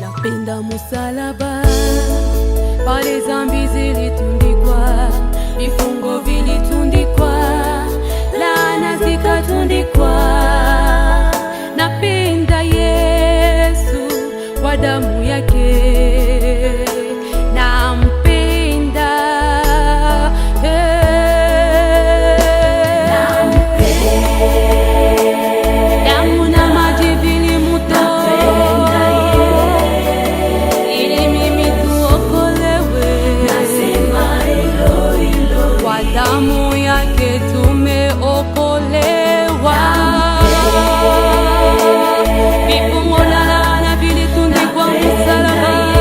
Napenda msalaba, pale dhambi zilitundikwa, vifungo vilitundikwa, laana zikatundikwa. Napenda Yesu kwa damu yake, nampenda, damu na maji vilimutoa ili mimi tuokolewe. Kwa damu yake tumeokolewa. Vifungo na laana vilitundikwa msalabani.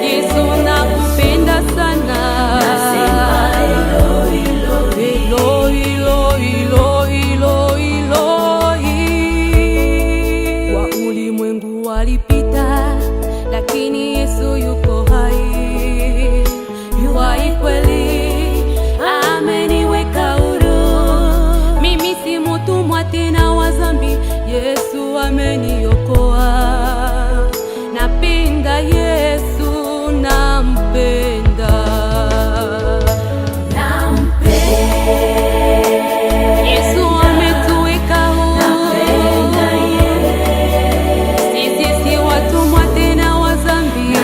Yesu nakupenda sana. Eloi, Eloi, Eloi, Eloi. Wa ulimwengu walipita, lakini Yesu yuko hai. Yu hai kweli, ameniweka huru. Mimi si mtumwa tena wa dhambi, Yesu ameniokoa. Napenda Yesu, nampenda. Yesu ametuweka huru. Sisi si watumwa tena wa dhambi,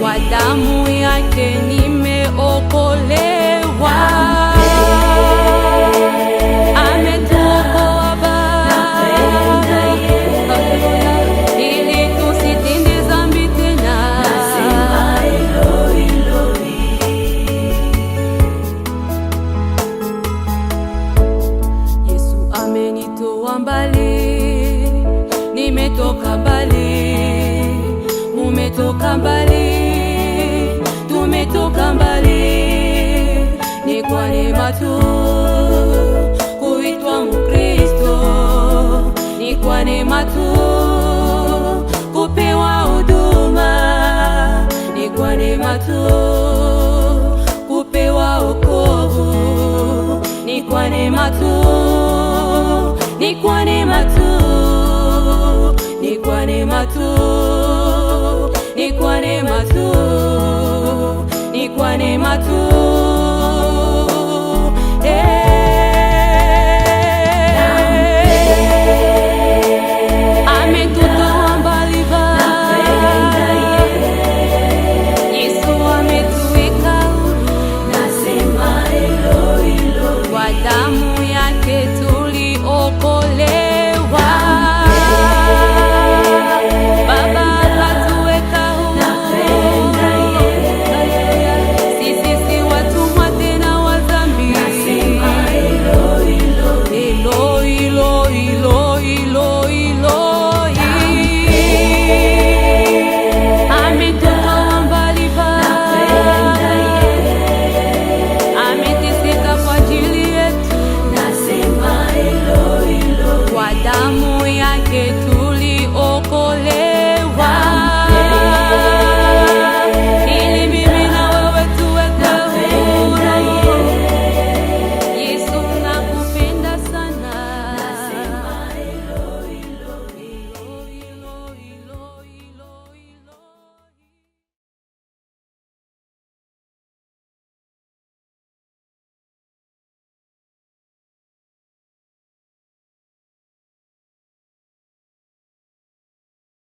kwa damu yake nimeokolewa. Ametuokoa Baba ili tusitende dhambi tena. Yesu amenitoa mbali, nimetoka mbali, umetoka mbali, tumetoka mbali. Ni kwa neema tu kuitwa Mkristo, ni kwa neema tu kupewa huduma, ni kwa neema tu kupewa wokovu, ni kwa neema tu, ni kwa neema tu, ni kwa neema tu, ni kwa neema tu, ni kwa neema tu.